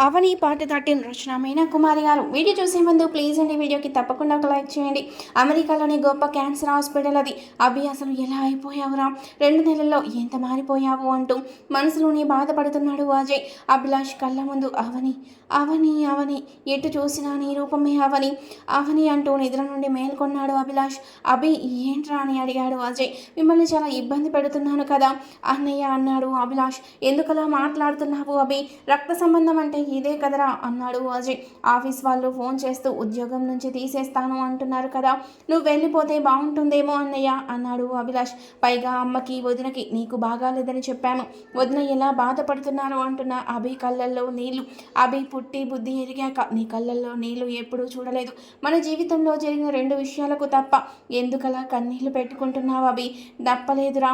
అవని పాట దాటిన రచన మీనా కుమారి గారు. వీడియో చూసే ముందు ప్లీజ్ అండి వీడియోకి తప్పకుండా ఒక లైక్ చేయండి. అమెరికాలోని గొప్ప క్యాన్సర్ హాస్పిటల్ అది. అభి అసలు ఎలా అయిపోయావురా, 2 నెలల్లో ఎంత మారిపోయావు అంటూ మనసులోనే బాధపడుతున్నాడు అజయ్. అభిలాష్ కళ్ళ ముందు అవని అవని అవని, ఎటు చూసినా నీ రూపమే అవని అవని అంటూ నిద్ర నుండి మేల్కొన్నాడు అభిలాష్. అభి ఏంట్రా అని అడిగాడు అజయ్. మిమ్మల్ని చాలా ఇబ్బంది పెడుతున్నాను కదా అన్నయ్య అన్నాడు అభిలాష్. ఎందుకలా మాట్లాడుతున్నావు అభి, రక్త సంబంధం అంటే ఇదే కదరా అన్నాడు అజయ్. ఆఫీస్ వాళ్ళు ఫోన్ చేస్తూ ఉద్యోగం నుంచి తీసేస్తాను అంటున్నారు కదా, నువ్వు వెళ్ళిపోతే బాగుంటుందేమో అన్నయ్య అన్నాడు అభిలాష్. పైగా అమ్మకి వదినకి నీకు బాగాలేదని చెప్పాను, వదిన ఎలా బాధపడుతున్నారు అంటున్న అభి కళ్ళల్లో నీళ్లు. అభి పుట్టి బుద్ధి ఎరిగాక నీ కళ్ళల్లో నీళ్లు ఎప్పుడూ చూడలేదు. మన జీవితంలో జరిగిన 2 విషయాలకు తప్ప ఎందుకలా కన్నీళ్లు పెట్టుకుంటున్నావు అభి, తప్పలేదురా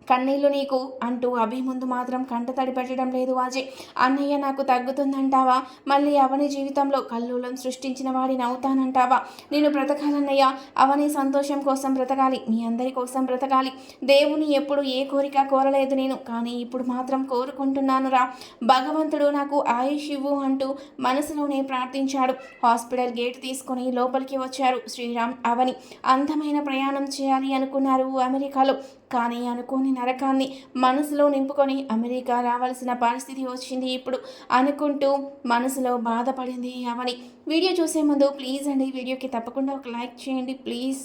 కన్నీళ్ళు నీకు అంటూ అభి ముందు మాత్రం కంట తడి పెట్టడం లేదు అజయ్. అన్నయ్య నాకు తగ్గుతుందంటావా, మళ్ళీ అవని జీవితంలో కల్లోలం సృష్టించిన వాడిని అవుతానంటావా? నేను బ్రతకాలన్నయ్య, అవని సంతోషం కోసం బ్రతకాలి, మీ అందరి కోసం బ్రతకాలి. దేవుని ఎప్పుడు ఏ కోరిక కోరలేదు నేను, కానీ ఇప్పుడు మాత్రం కోరుకుంటున్నానురా. భగవంతుడు నాకు ఆయుష్ ఇవ్వు అంటూ మనసులోనే ప్రార్థించాడు. హాస్పిటల్ గేట్ తీసుకుని లోపలికి వచ్చారు శ్రీరామ్ అవని. అందమైన ప్రయాణం చేయాలి అనుకున్నారు అమెరికాలో, కానీ అనుకోని నరకాన్ని మనసులో నింపుకొని అమెరికా రావాల్సిన పరిస్థితి వచ్చింది ఇప్పుడు అనుకుంటూ మనసులో బాధపడింది అవని. వీడియో చూసే ముందు ప్లీజ్ అండి వీడియోకి తప్పకుండా ఒక లైక్ చేయండి ప్లీజ్.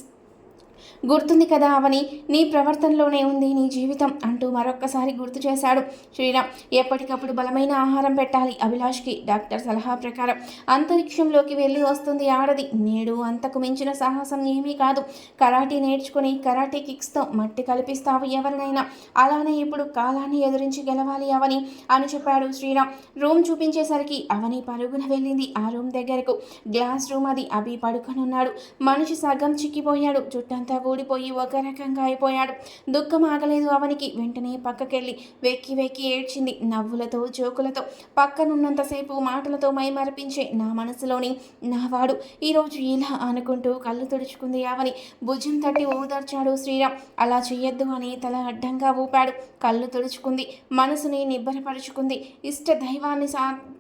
గుర్తుంది కదా అవని, నీ ప్రవర్తనలోనే ఉంది నీ జీవితం అంటూ మరొక్కసారి గుర్తు చేశాడు శ్రీరామ్. ఎప్పటికప్పుడు బలమైన ఆహారం పెట్టాలి అభిలాష్కి. డాక్టర్ సలహా ప్రకారం అంతరిక్షంలోకి వెళ్ళి వస్తుంది ఆడది. నేడు అంతకు మించిన సాహసం ఏమీ కాదు. కరాటీ నేర్చుకుని కరాటీ కిక్స్తో మట్టి కల్పిస్తావు ఎవరినైనా, అలానే ఇప్పుడు కాలాన్ని ఎదురించి గెలవాలి అవని అని చెప్పాడు శ్రీరామ్. రూమ్ చూపించేసరికి అవని పరుగున వెళ్ళింది ఆ రూమ్ దగ్గరకు. గ్లాస్ రూమ్ అది. అభి పడుకొనున్నాడు. మనిషి సగం చిక్కిపోయాడు, చుట్టంతా ఊడిపోయి ఒక రకంగా అయిపోయాడు. దుఃఖం ఆగలేదు అవనికి. వెంటనే పక్కకెళ్ళి వెక్కి వెక్కి ఏడ్చింది, నవ్వులతో జోకులతో. పక్కనున్నంతసేపు మాటలతో మైమరపించే నా మనసులోని నావాడు ఈరోజు ఇలా అనుకుంటూ కళ్ళు తుడుచుకుంది అవని. భుజం తట్టి ఓదార్చాడు శ్రీరామ్. అలా చెయ్యొద్దు అని తల అడ్డంగా ఊపాడు. కళ్ళు తుడుచుకుంది, మనసుని నిబ్బరపరుచుకుంది, ఇష్ట దైవాన్ని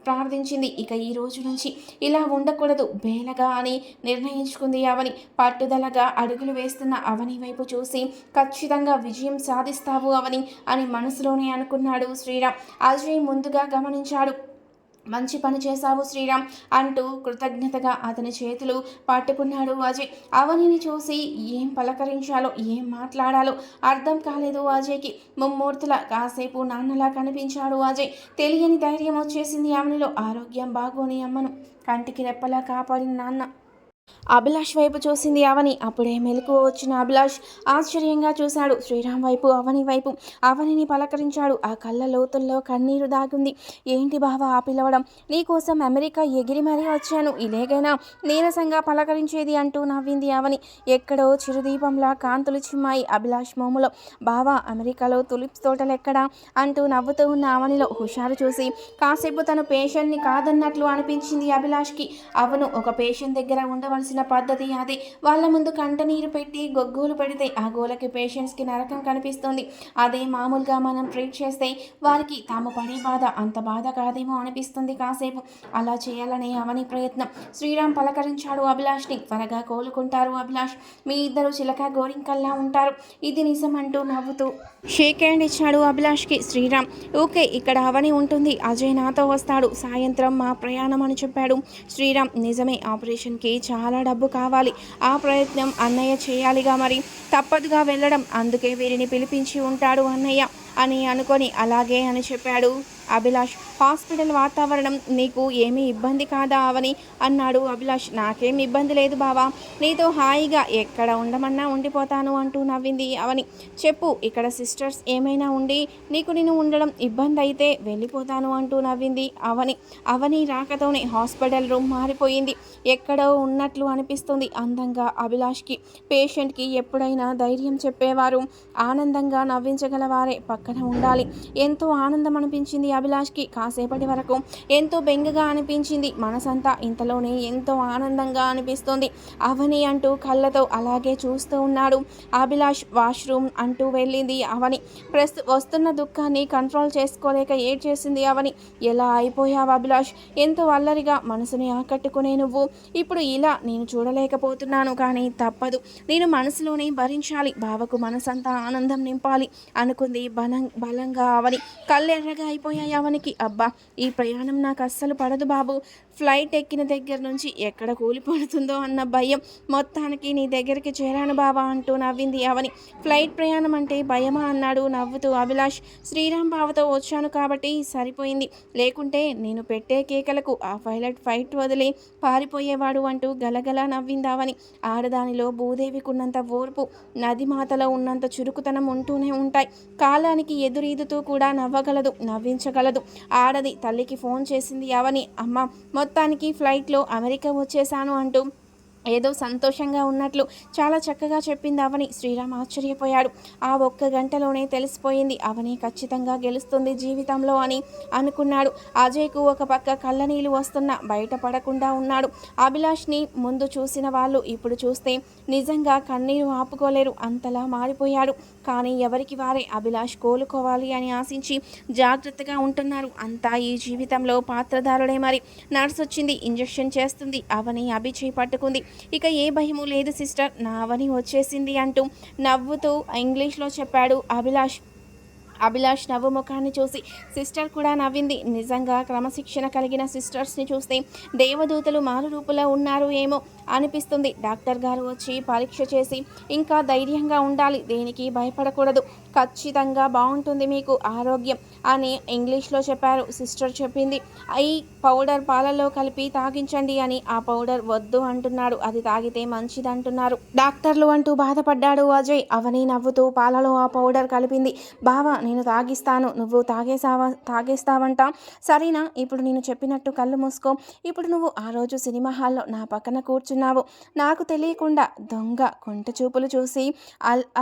ప్రార్థించింది. ఇక ఈ రోజు నుంచి ఇలా ఉండకూడదు బేలగా అని నిర్ణయించుకుంది అవని. పట్టుదలగా అడుగులు వేస్తున్న అవని వైపు చూసి ఖచ్చితంగా విజయం సాధిస్తావు అవని అని మనసులోనే అనుకున్నాడు శ్రీరామ్. అజయ్ ముందుగా గమనించాడు. మంచి పని చేశావు శ్రీరామ్ అంటూ కృతజ్ఞతగా అతని చేతులు పట్టుకున్నాడు అజయ్. అవనిని చూసి ఏం పలకరించాలో ఏం మాట్లాడాలో అర్థం కాలేదు అజయ్కి. ముమ్మూర్తుల కాసేపు నాన్నలా కనిపించాడు అజయ్. తెలియని ధైర్యం వచ్చేసింది అవనిలో. ఆరోగ్యం బాగోని అమ్మను కంటికి రెప్పలా కాపాడిన నాన్న. అభిలాష్ వైపు చూసింది అవని. అప్పుడే మెలకువ వచ్చిన అభిలాష్ ఆశ్చర్యంగా చూశాడు శ్రీరామ్ వైపు, అవని వైపు. అవనిని పలకరించాడు. ఆ కళ్ళ లోతుల్లో కన్నీరు దాగుంది. ఏంటి బావా ఆ పిలవడం, నీకోసం అమెరికా ఎగిరి మరీ వచ్చాను, ఇలాగైనా నీరసంగా పలకరించేది అంటూ నవ్వింది అవని. ఎక్కడో చిరుదీపంలా కాంతులు చిమ్మాయి అభిలాష్ మోములో. బావా అమెరికాలో తులిప్స్ తోటలెక్కడా అంటూ నవ్వుతూ ఉన్న అవనిలో హుషారు చూసి కాసేపు తను పేషెంట్ని కాదన్నట్లు అనిపించింది అభిలాష్కి. అవును, ఒక పేషెంట్ దగ్గర ఉండవలసిన పద్ధతి అదే. వాళ్ళ ముందు కంటనీరు పెట్టి గొగ్గోలు పెడితే ఆ గోలకి పేషెంట్స్కి నరకం కనిపిస్తుంది. అదే మామూలుగా మనం ట్రీట్ చేస్తే వారికి తాము పడే బాధ అంత బాధ కాదేమో అనిపిస్తుంది కాసేపు. అలా చేయాలనే అవని ప్రయత్నం. శ్రీరామ్ పలకరించాడు అభిలాష్ని. త్వరగా కోలుకుంటారు అభిలాష్, మీ ఇద్దరు చిలక గోరింకల్లా ఉంటారు, ఇది నిజం అంటూ నవ్వుతూ షేక్ హ్యాండ్ ఇచ్చాడు అభిలాష్కి శ్రీరామ్. ఓకే, ఇక్కడ అవని ఉంటుంది, అజయ్ నాతో వస్తాడు, సాయంత్రం మా ప్రయాణం అని చెప్పాడు శ్రీరామ్. నిజమే, ఆపరేషన్కి చాలా డబ్బు కావాలి, ఆ ప్రయత్నం అన్నయ్య చేయాలిగా, మరి తప్పదుగా వెళ్ళడం, అందుకే వీరిని పిలిపించి ఉంటాడు అన్నయ్య అని అనుకొని అలాగే అని చెప్పాడు అభిలాష్. హాస్పిటల్ వాతావరణం నీకు ఏమీ ఇబ్బంది కాదా అవని అన్నాడు అభిలాష్. నాకేం ఇబ్బంది లేదు బావా, నీతో హాయిగా ఎక్కడ ఉండమన్నా ఉండిపోతాను అంటూ నవ్వింది అవని. చెప్పు, ఇక్కడ సిస్టర్స్ ఏమైనా ఉండి నీకు నేను ఉండడం ఇబ్బంది అయితే వెళ్ళిపోతాను అంటూ నవ్వింది అవని. అవని రాకతోనే హాస్పిటల్ రూమ్ మారిపోయింది. ఎక్కడో ఉన్నట్లు అనిపిస్తుంది అందంగా అభిలాష్కి. పేషెంట్కి ఎప్పుడైనా ధైర్యం చెప్పేవారు, ఆనందంగా నవ్వించగలవారే పక్కన ఉండాలి. ఎంతో ఆనందం అనిపించింది అభిలాష్కి కాసేపటి వరకు ఎంతో బెంగగా అనిపించింది. మనసంతా ఇంతలోనే ఎంతో ఆనందంగా అనిపిస్తోంది. అవని అంటూ కళ్ళతో అలాగే చూస్తూ ఉన్నాడు అభిలాష్. వాష్రూమ్ అంటూ వెళ్ళింది అవని. వస్తున్న దుఃఖాన్ని కంట్రోల్ చేసుకోలేక ఏడ్చేసింది అవని. ఎలా అయిపోయావు అభిలాష్? ఎంతో అల్లరిగా మనసుని ఆకట్టుకునే నువ్వు ఇప్పుడు ఇలా నేను చూడలేకపోతున్నాను, కానీ తప్పదు, నేను మనసులోనే భరించాలి. బావకు మనసంతా ఆనందం నింపాలి అనుకుంది బలంగా అవని. కళ్ళెర్రగా అయిపోయాయి అవనికి. అబ్బా, ఈ ప్రయాణం నాకు అస్సలు పడదు బాబు. ఫ్లైట్ ఎక్కిన దగ్గర నుంచి ఎక్కడ కూలిపడుతుందో అన్న భయం. మొత్తానికి నీ దగ్గరికి చేరాను బావా అంటూ నవ్వింది అవని. ఫ్లైట్ ప్రయాణం అంటే భయమా అన్నాడు నవ్వుతూ అభిలాష్. శ్రీరామ్ బావతో వచ్చాను కాబట్టి సరిపోయింది, లేకుంటే నేను పెట్టే కేకలకు ఆ పైలట్ ఫైట్ వదిలి పారిపోయేవాడు అంటూ గలగలా నవ్వింది అవని. ఆడదానిలో భూదేవికున్నంత ఓర్పు, నదిమాతలో ఉన్నంత చురుకుతనం ఉంటూనే ఉంటాయి. కాలానికి ఎదురీదుతూ కూడా నవ్వగలదు, నవ్వించగలదు. ఆడది. తల్లికి ఫోన్ చేసింది అవని. అమ్మ, మొత్తానికి ఫ్లైట్లో అమెరికా వచ్చేసాను అంటూ ఏదో సంతోషంగా ఉన్నట్లు చాలా చక్కగా చెప్పింది అవని. శ్రీరామ్ ఆశ్చర్యపోయాడు. ఆ ఒక్క గంటలోనే తెలిసిపోయింది అవని ఖచ్చితంగా గెలుస్తుంది జీవితంలో అని అనుకున్నాడు. అజయ్కు ఒక పక్క కళ్ళనీళ్ళు వస్తున్నా బయటపడకుండా ఉన్నాడు. అభిలాష్ని ముందు చూసిన వాళ్ళు ఇప్పుడు చూస్తే నిజంగా కన్నీరు ఆపుకోలేరు, అంతలా మారిపోయాడు. కానీ ఎవరికి వారే అభిలాష్ కోలుకోవాలి అని ఆశించి జాగ్రత్తగా ఉంటున్నారు. అంతా ఈ జీవితంలో పాత్రధారుడే. మరి నర్స్ వచ్చింది, ఇంజెక్షన్ చేస్తుంది. అవని అభిచేయి పట్టుకుంది. ఇక ఏ భయము లేదు సిస్టర్, నా అవని వచ్చేసింది అంటూ నవ్వుతూ ఇంగ్లీష్లో చెప్పాడు అభిలాష్. అభిలాష్ నవ్వు ముఖాన్ని చూసి సిస్టర్ కూడా నవ్వింది. నిజంగా క్రమశిక్షణ కలిగిన సిస్టర్స్ని చూస్తే దేవదూతలు మారు రూపులో ఉన్నారు ఏమో అనిపిస్తుంది. డాక్టర్ గారు వచ్చి పరీక్ష చేసి ఇంకా ధైర్యంగా ఉండాలి, దేనికి భయపడకూడదు, ఖచ్చితంగా బాగుంటుంది మీకు ఆరోగ్యం అని ఇంగ్లీష్లో చెప్పారు. సిస్టర్ చెప్పింది, ఈ పౌడర్ పాలలో కలిపి తాగించండి అని. ఆ పౌడర్ వద్దు అంటున్నాడు, అది తాగితే మంచిది అంటున్నారు డాక్టర్లు అంటూ బాధపడ్డాడు అజయ్. అవని నవ్వుతూ పాలలో ఆ పౌడర్ కలిపింది. బావా, నేను తాగిస్తాను, నువ్వు తాగేస్తావంట, సరేనా? ఇప్పుడు నేను చెప్పినట్టు కళ్ళు మూసుకో. ఇప్పుడు నువ్వు ఆ రోజు సినిమా హాల్లో నా పక్కన కూర్చున్నావు, నాకు తెలియకుండా దొంగ కొంట చూపులు చూసి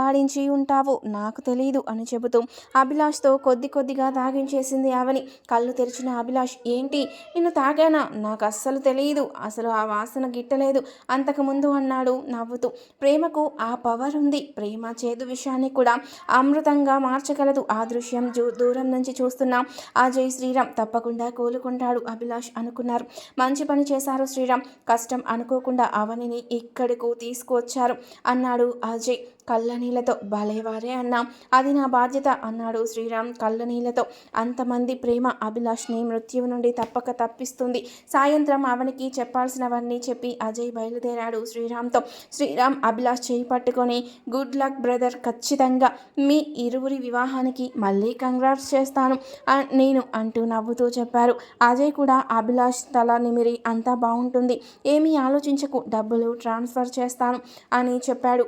ఆడించి ఉంటావు, నాకు తెలీదు అని చెబుతూ అభిలాష్తో కొద్దిగా తాగించేసింది అవని. కళ్ళు తెరిచిన అభిలాష్, ఏంటి నిన్ను తాగానా? నాకు అస్సలు తెలియదు, అసలు ఆ వాసన గిట్టలేదు అంతకుముందు అన్నాడు నవ్వుతూ. ప్రేమకు ఆ పవర్ ఉంది, ప్రేమ చేదు విషయాన్ని కూడా అమృతంగా మార్చగలదు. ఆ దృశ్యం దూరం నుంచి చూస్తున్న అజయ్, శ్రీరామ్ తప్పకుండా కోలుకుంటాడు అభిలాష్ అనుకున్నారు. మంచి పని చేశారు శ్రీరామ్, కష్టం అనుకోకుండా అవనిని ఇక్కడకు తీసుకువచ్చారు అన్నాడు అజయ్ కళ్ళనీళ్లతో. భలేవారే అన్నా, అది నా బాధ్యత అన్నాడు శ్రీరామ్ కళ్ళనీళ్లతో. అంతమంది ప్రేమ అభిలాష్ని మృత్యువు నుండి తప్పక తప్పిస్తుంది. సాయంత్రం అవనికి చెప్పాల్సినవన్నీ చెప్పి అజయ్ బయలుదేరాడు శ్రీరామ్తో. శ్రీరామ్ అభిలాష్ చేయి పట్టుకొని, గుడ్ లక్ బ్రదర్, ఖచ్చితంగా మీ ఇరువురి వివాహానికి మళ్ళీ కంగ్రాట్స్ చేస్తాను నేను అంటూ నవ్వుతూ చెప్పారు. అజయ్ కూడా అభిలాష్ తల నిమిరి, అంతా బాగుంటుంది, ఏమీ ఆలోచించకు, డబ్బులు ట్రాన్స్ఫర్ చేస్తాను అని చెప్పాడు.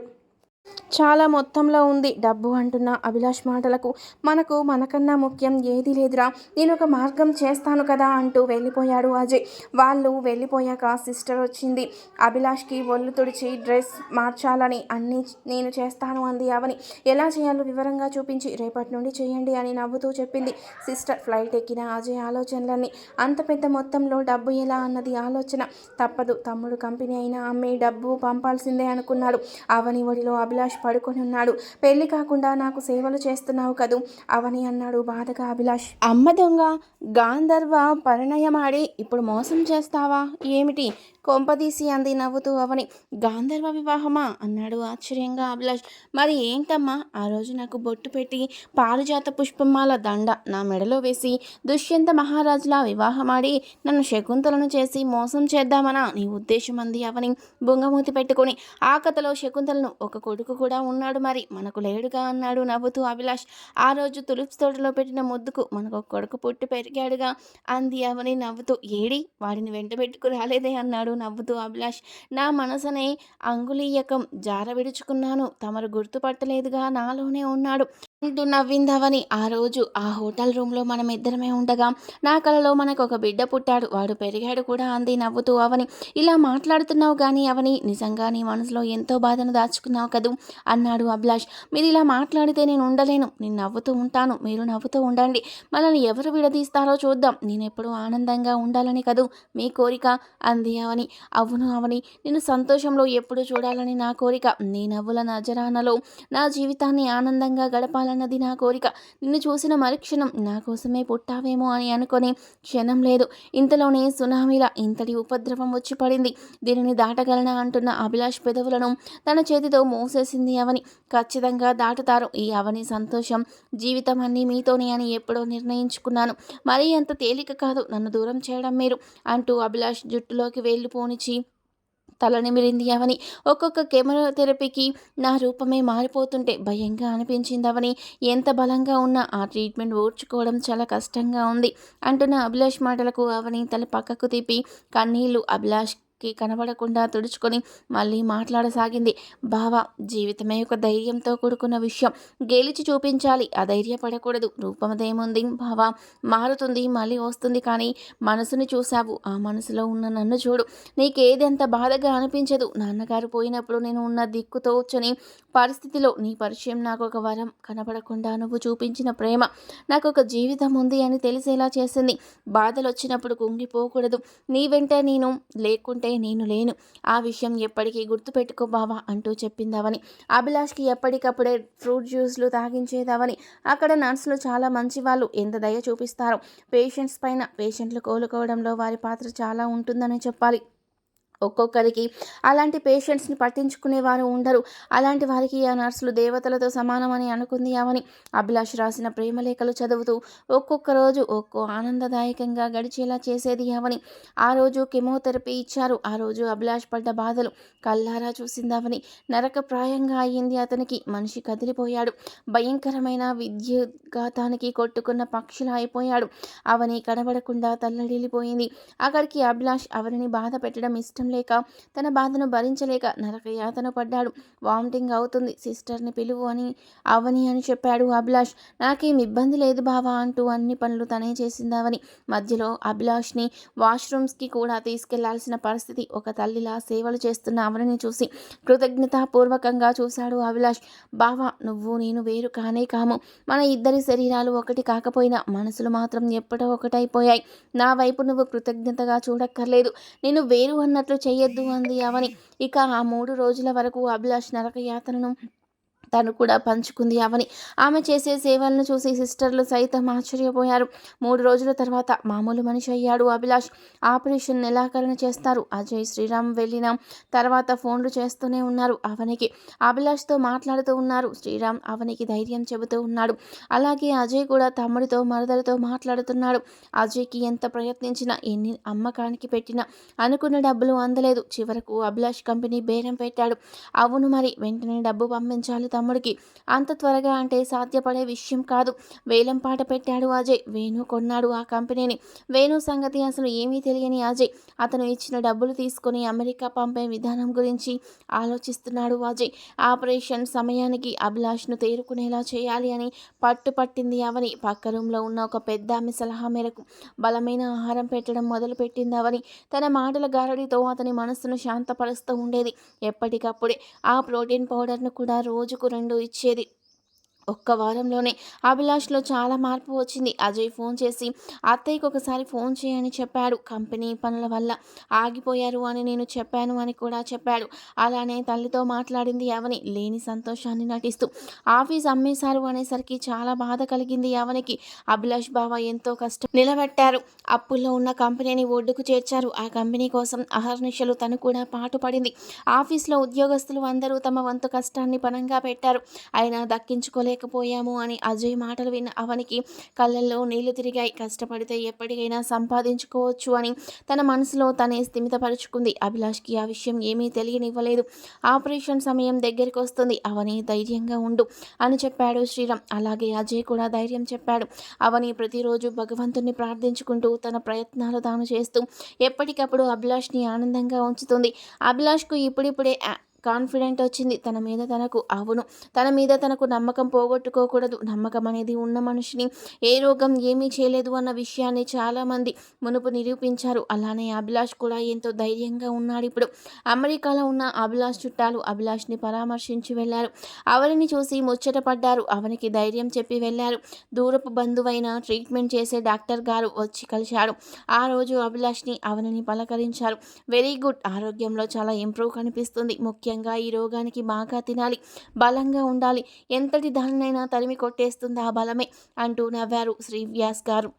చాలా మొత్తంలో ఉంది డబ్బు అంటున్న అభిలాష్ మాటలకు మనకన్నా ముఖ్యం ఏదీ లేదురా, నేను ఒక మార్గం చేస్తాను కదా అంటూ వెళ్ళిపోయాడు అజయ్. వాళ్ళు వెళ్ళిపోయాక సిస్టర్ వచ్చింది. అభిలాష్కి ఒళ్ళు తుడిచి డ్రెస్ మార్చాలని, అన్నీ నేను చేస్తాను అంది అవని. ఎలా చేయాలో వివరంగా చూపించి రేపటి నుండి చేయండి అని నవ్వుతూ చెప్పింది సిస్టర్. ఫ్లైట్ ఎక్కిన అజయ్ ఆలోచనలన్నీ అంత పెద్ద మొత్తంలో డబ్బు ఎలా అన్నది ఆలోచన. తప్పదు, తమ్ముడు కంపెనీ అయినా అమ్మి డబ్బు పంపాల్సిందే అనుకున్నాడు. అవని ఒడిలో అభిలాష్ పడుకొని ఉన్నాడు. పెళ్లి కాకుండా నాకు సేవలు చేస్తున్నావు కదూ అవని అన్నాడు బాధగా అభిలాష్. అమ్మ దొంగ, గాంధర్వ పరిణయమాడి ఇప్పుడు మోసం చేస్తావా ఏమిటి కొంపదీసి అంది నవ్వుతూ అవని. గాంధర్వ వివాహమా అన్నాడు ఆశ్చర్యంగా అభిలాష్. మరి ఏంటమ్మా, ఆ రోజు నాకు బొట్టు పెట్టి పారిజాత పుష్పమాల దండ నా మెడలో వేసి దుష్యంత మహారాజులా వివాహమాడి నన్ను శకుంతలను చేసి మోసం చేద్దామనా నీ ఉద్దేశం అంది అవని బుంగమూతి పెట్టుకొని. ఆ కథలో శకుంతలను ఒక కొడుకు కూడా ఉన్నాడు, మరి మనకు లేడుగా అన్నాడు నవ్వుతూ అభిలాష్. ఆ రోజు తులిప్స్ తోటలో పెట్టిన ముద్దుకు మనకు ఒక కొడుకు పుట్టి పెరిగాడుగా అంది అవని నవ్వుతూ. ఏడి, వాడిని వెంట పెట్టుకు రాలేదే అన్నాడు నవ్వుతూ అభిలాష్. నా మనసునే అంగుళీయకం జార విడుచుకున్నాను, తమరు గుర్తుపట్టలేదుగా, నాలోనే ఉన్నాడు. అంటూ నవ్విందవని. ఆ రోజు ఆ హోటల్ రూమ్‌లో మనమిద్దరమే ఉండగా, నా కలలో మనకొక బిడ్డ పుట్టాడు. వాడు పెరిగాడు కూడా అంది నవ్వుతూ అవని. ఇలా మాట్లాడుతున్నావు గానీ అవని, నిజంగా నీ మనసులో ఎంతో బాధను దాచుకున్నావు కదూ! అన్నాడు అభిలాష్. మీరిలా మాట్లాడితే నేను ఉండలేను. నేను నవ్వుతూ ఉంటాను. మీరు నవ్వుతూ ఉండండి. మనల్ని ఎవరు విడదీస్తారో చూద్దాం. నేనెప్పుడూ ఆనందంగా ఉండాలని కదూ మీ కోరిక అంది అవని. అవును అవని. నిన్ను సంతోషంలో ఎప్పుడూ చూడాలని నా కోరిక. నీ నవ్వుల నజరానలో నా జీవితాన్ని ఆనందంగా గడపాలన్నది నా కోరిక. నిన్ను చూసిన మరుక్షణం నా కోసమే పుట్టావేమో అని అనుకుని క్షణం లేదు. ఇంతలోనే సునామీలా ఇంతటి ఉపద్రవం వచ్చి పడింది. దీనిని దాటగలనా అంటున్న అభిలాష్ పెదవులను తన చేతితో మూసేసింది అవని. ఖచ్చితంగా దాటుతారు. ఈ అవని సంతోషం జీవితం అన్నీ మీతోనే అని ఎప్పుడో నిర్ణయించుకున్నాను. మరీ అంత తేలిక కాదు నన్ను దూరం చేయడం మీరు అంటూ అభిలాష్ జుట్టులోకి వేళ్ళు పోనిచి తల నిమిరింది అవని. ఒక్కొక్క కెమోథెరపీకి నా రూపమే మారిపోతుంటే భయంగా అనిపించిందవని. ఎంత బలంగా ఉన్నా ఆ ట్రీట్మెంట్ ఓర్చుకోవడం చాలా కష్టంగా ఉంది అంటున్న అభిలాష్ మాటలకు అవని తల పక్కకు తిప్పి కన్నీళ్లు అభిలాష్కి కనబడకుండా తుడుచుకొని మళ్ళీ మాట్లాడసాగింది. బావా, జీవితమే ఒక ధైర్యంతో కూడుకున్న విషయం. గెలిచి చూపించాలి. అధైర్యపడకూడదు. రూపమదేముంది బావా, మారుతుంది, మళ్ళీ వస్తుంది. కానీ మనసుని చూశావు. ఆ మనసులో ఉన్న నన్ను చూడు. నీకేది అంత బాధగా అనిపించదు. నాన్నగారు పోయినప్పుడు నేను ఉన్న దిక్కుతోచని పరిస్థితిలో నీ పరిచయం నాకు ఒక వరం. కనపడకుండా నువ్వు చూపించిన ప్రేమ నాకు ఒక జీవితం ఉంది అని తెలిసేలా చేసింది. బాధలు వచ్చినప్పుడు కుంగిపోకూడదు. నీ వెంటే నేను లేకుంటే నేను లేను. ఆ విషయం ఎప్పటికీ గుర్తుపెట్టుకో బావా అంటూ చెప్పిందవని. అభిలాష్కి ఎప్పటికప్పుడే ఫ్రూట్ జ్యూస్లు తాగించేదవని. అక్కడ నర్సులు చాలా మంచి వాళ్ళు. ఎంత దయ చూపిస్తారో పేషెంట్స్ పైన. పేషెంట్లు కోలుకోవడంలో వారి పాత్ర చాలా ఉంటుందని చెప్పాలి. ఒక్కొక్కరికి అలాంటి పేషెంట్స్ని పట్టించుకునేవారు ఉండరు. అలాంటి వారికి ఆ నర్సులు దేవతలతో సమానమని అనుకుంది అవని. అభిలాష్ రాసిన ప్రేమలేఖలు చదువుతూ ఒక్కొక్క రోజు ఒక్కో ఆనందదాయకంగా గడిచేలా చేసేది అవని. ఆ రోజు కెమోథెరపీ ఇచ్చారు. ఆ రోజు అభిలాష్ పడ్డ బాధలు కల్లారా చూసింది అవని. నరకప్రాయంగా అయ్యింది అతనికి. మనిషి కదిలిపోయాడు. భయంకరమైన విద్యుద్ఘాతానికి కొట్టుకున్న పక్షిలా అయిపోయాడు. అవని కనబడకుండా తల్లడిల్లిపోయింది. అక్కడికి అభిలాష్ అవనిని బాధ పెట్టడం ఇష్టం లేక తన బాధను భరించలేక నరకయాతన పడ్డాడు. వామిటింగ్ అవుతుంది, సిస్టర్ని పిలువు అని అవని అని చెప్పాడు అభిలాష్. నాకేం ఇబ్బంది లేదు బావా అంటూ అన్ని పనులు తనే చేసింది అవని. మధ్యలో అభిలాష్ని వాష్రూమ్స్కి కూడా తీసుకెళ్లాల్సిన పరిస్థితి. ఒక తల్లిలా సేవలు చేస్తున్న అవనిని చూసి కృతజ్ఞతాపూర్వకంగా చూశాడు అభిలాష్. బావా, నువ్వు నేను వేరు కానే కాము. మన ఇద్దరి శరీరాలు ఒకటి కాకపోయినా మనసులు మాత్రం ఎప్పుడో ఒకటైపోయాయి. నా వైపు నువ్వు కృతజ్ఞతగా చూడక్కర్లేదు. నేను వేరు అన్నట్లు చెయ్యొద్దు అంది అవని. ఇక ఆ 3 రోజుల వరకు అభిలాష్ నరకయాతనను తను కూడా పంచుకుంది అవని. ఆమె చేసే సేవలను చూసి సిస్టర్లు సైతం ఆశ్చర్యపోయారు. 3 రోజుల తర్వాత మామూలు మనిషి అయ్యాడు అభిలాష్. ఆపరేషన్ నిరాకరణ చేస్తారు. అజయ్, శ్రీరామ్ వెళ్ళిన తర్వాత ఫోన్లు చేస్తూనే ఉన్నారు అవనికి. అభిలాష్తో మాట్లాడుతూ ఉన్నారు. శ్రీరామ్ అవనికి ధైర్యం చెబుతూ ఉన్నాడు. అలాగే అజయ్ కూడా తమ్ముడితో మరదలతో మాట్లాడుతున్నాడు. అజయ్కి ఎంత ప్రయత్నించినా ఎన్ని అమ్మకానికి పెట్టినా అనుకున్న డబ్బులు అందలేదు. చివరకు అభిలాష్ కంపెనీ బేరం పెట్టాడు. అవును మరి, వెంటనే డబ్బు పంపించాలి తమ్ముడికి. అంత త్వరగా అంటే సాధ్యపడే విషయం కాదు. వేలం పాట పెట్టాడు అజయ్. వేణు కొన్నాడు ఆ కంపెనీని. వేణు సంగతి అసలు ఏమీ తెలియని అజయ్ అతను ఇచ్చిన డబ్బులు తీసుకుని అమెరికా పంపే విధానం గురించి ఆలోచిస్తున్నాడు అజయ్. ఆపరేషన్ సమయానికి అభిలాష్ను తేరుకునేలా చేయాలి అని పట్టుపట్టింది అవని. పక్క రూమ్లో ఉన్న ఒక పెద్ద ఆమె సలహా మేరకు బలమైన ఆహారం పెట్టడం మొదలుపెట్టింది అవని. తన మాటల గారడితో అతని మనస్సును శాంతపరుస్తూ ఉండేది. ఎప్పటికప్పుడే ఆ ప్రోటీన్ పౌడర్ను కూడా రోజుకు 2 ఇచ్చేది. ఒక్క వారంలోనే అభిలాష్లో చాలా మార్పు వచ్చింది. అజయ్ ఫోన్ చేసి అత్తయ్యకు ఒకసారి ఫోన్ చేయని చెప్పాడు. కంపెనీ పనుల వల్ల ఆగిపోయారు అని నేను చెప్పాను అని కూడా చెప్పాడు. అలానే తల్లితో మాట్లాడింది అవని లేని సంతోషాన్ని నటిస్తూ. ఆఫీస్ అమ్మేశారు అనేసరికి చాలా బాధ కలిగింది అవనికి. అభిలాష్ బావ ఎంతో కష్టం నిలబెట్టారు. అప్పుల్లో ఉన్న కంపెనీని ఒడ్డుకు చేర్చారు. ఆ కంపెనీ కోసం అహర్నిశలు తను కూడా పాటుపడింది. ఆఫీస్లో ఉద్యోగస్తులు అందరూ తమ వంతు కష్టాన్ని పణంగా పెట్టారు. అయినా దక్కించుకోలేకపోయాము అని అజయ్ మాటలు విన్న అవనికి కళ్ళల్లో నీళ్లు తిరిగాయి. కష్టపడితే ఎప్పటికైనా సంపాదించుకోవచ్చు అని తన మనసులో తనే స్థిమితపరుచుకుంది. అభిలాష్కి ఆ విషయం ఏమీ తెలియనివ్వలేదు. ఆపరేషన్ సమయం దగ్గరికి వస్తుంది. అవని ధైర్యంగా ఉండు అని చెప్పాడు శ్రీరామ్. అలాగే అజయ్ కూడా ధైర్యం చెప్పాడు. అవని ప్రతిరోజు భగవంతుని ప్రార్థించుకుంటూ తన ప్రయత్నాలు తాను చేస్తూ ఎప్పటికప్పుడు అభిలాష్ని ఆనందంగా ఉంచుతుంది. అభిలాష్కు ఇప్పుడిప్పుడే కాన్ఫిడెంట్ వచ్చింది తన మీద తనకు. అవును, తన మీద తనకు నమ్మకం పోగొట్టుకోకూడదు. నమ్మకం అనేది ఉన్న మనిషిని ఏ రోగం ఏమీ చేయలేదు అన్న విషయాన్ని చాలామంది మునుపు నిరూపించారు. అలానే అభిలాష్ కూడా ఎంతో ధైర్యంగా ఉన్నాడు ఇప్పుడు. అమెరికాలో ఉన్న అభిలాష్ చుట్టాలు అభిలాష్ని పరామర్శించి వెళ్లారు. అవనిని చూసి ముచ్చట పడ్డారు. అవనికి ధైర్యం చెప్పి వెళ్లారు. దూరపు బంధువైన ట్రీట్మెంట్ చేసే డాక్టర్ గారు వచ్చి కలిశాడు. ఆ రోజు అభిలాష్ని అవనిని పలకరించారు. వెరీ గుడ్, ఆరోగ్యంలో చాలా ఇంప్రూవ్ కనిపిస్తుంది. ముఖ్యంగా ఈ రోగానికి బాగా తినాలి, బలంగా ఉండాలి, ఎంతటి దానినైనా తరిమి కొట్టేస్తుంది ఆ బలమే అంటూ నవ్వారు శ్రీవ్యాస్ గారు.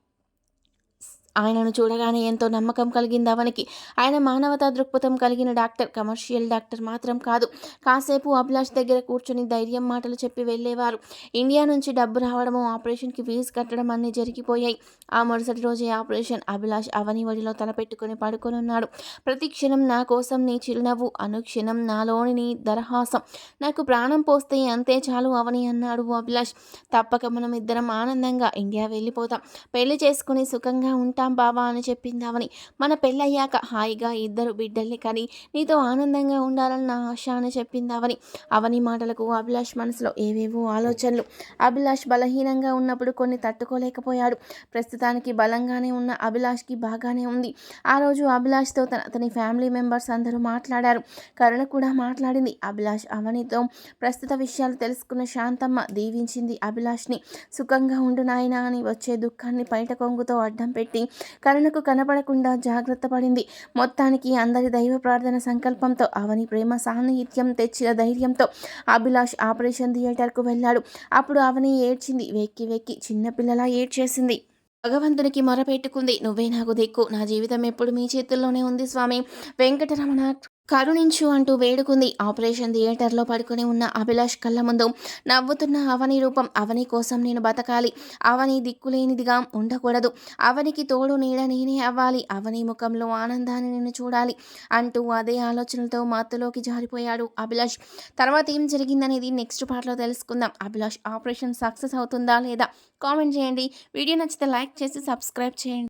ఆయనను చూడగానే ఎంతో నమ్మకం కలిగింది అవనికి. ఆయన మానవతా దృక్పథం కలిగిన డాక్టర్, కమర్షియల్ డాక్టర్ మాత్రం కాదు. కాసేపు అభిలాష్ దగ్గర కూర్చొని ధైర్యం మాటలు చెప్పి వెళ్ళేవారు. ఇండియా నుంచి డబ్బు రావడము, ఆపరేషన్కి ఫీజు కట్టడం అన్నీ జరిగిపోయాయి. ఆ మరుసటి రోజే ఆపరేషన్. అభిలాష్ అవని ఒడిలో తలపెట్టుకుని పడుకొనున్నాడు. ప్రతి క్షణం నా కోసం నీ చిరునవ్వు, అనుక్షణం నాలోని నీ దరహాసం, నాకు ప్రాణం పోస్తే అంతే చాలు అవని అన్నాడు అభిలాష్. తప్పక మనం ఇద్దరం ఆనందంగా ఇండియా వెళ్ళిపోతాం, పెళ్లి చేసుకుని సుఖంగా ఉంటాం బావా అని చెప్పింది అవని. మన పెళ్ళయ్యాక హాయిగా ఇద్దరు బిడ్డల్ని కని నీతో ఆనందంగా ఉండాలని నా ఆశ అని చెప్పింది అవని. అవని మాటలకు అభిలాష్ మనసులో ఏవేవో ఆలోచనలు. అభిలాష్ బలహీనంగా ఉన్నప్పుడు కొన్ని తట్టుకోలేకపోయాడు. ప్రస్తుతానికి బలంగానే ఉన్న అభిలాష్కి బాగానే ఉంది. ఆ రోజు అభిలాష్తో అతని ఫ్యామిలీ మెంబర్స్ అందరూ మాట్లాడారు. కరుణ కూడా మాట్లాడింది. అభిలాష్ అవనితో ప్రస్తుత విషయాలు తెలుసుకున్న శాంతమ్మ దీవించింది అభిలాష్ని. సుఖంగా ఉండు నాయనా అని వచ్చే దుఃఖాన్ని పైట కొంగుతో అడ్డం పెట్టి కరుణకు కనపడకుండా జాగ్రత్త పడింది. మొత్తానికి అందరి దైవ ప్రార్థన సంకల్పంతో అవని ప్రేమ సాన్నిహిత్యం తెచ్చిన ధైర్యంతో అభిలాష్ ఆపరేషన్ థియేటర్కు వెళ్ళాడు. అప్పుడు అవని ఏడ్చింది. వెక్కి వెక్కి చిన్నపిల్లలా ఏడ్చేసింది. భగవంతునికి మొరపెట్టుకుంది. నువ్వే నాకు దిక్కు, నా జీవితం ఎప్పుడు మీ చేతుల్లోనే ఉంది స్వామి, వెంకటరమణ కరుణించు అంటూ వేడుకుంది. ఆపరేషన్ థియేటర్లో పడుకొని ఉన్న అభిలాష్ కళ్ళ ముందు నవ్వుతున్న అవని రూపం. అవని కోసం నేను బతకాలి, అవని దిక్కులేనిదిగా ఉండకూడదు, అవనికి తోడు నీడ నేనే అవ్వాలి, అవని ముఖంలో ఆనందాన్ని నేను చూడాలి అంటూ అదే ఆలోచనలతో మత్తులోకి జారిపోయాడు అభిలాష్. తర్వాత ఏం జరిగిందనేది నెక్స్ట్ పార్ట్లో తెలుసుకుందాం. అభిలాష్ ఆపరేషన్ సక్సెస్ అవుతుందా లేదా కామెంట్ చేయండి. వీడియో నచ్చితే లైక్ చేసి సబ్స్క్రైబ్ చేయండి.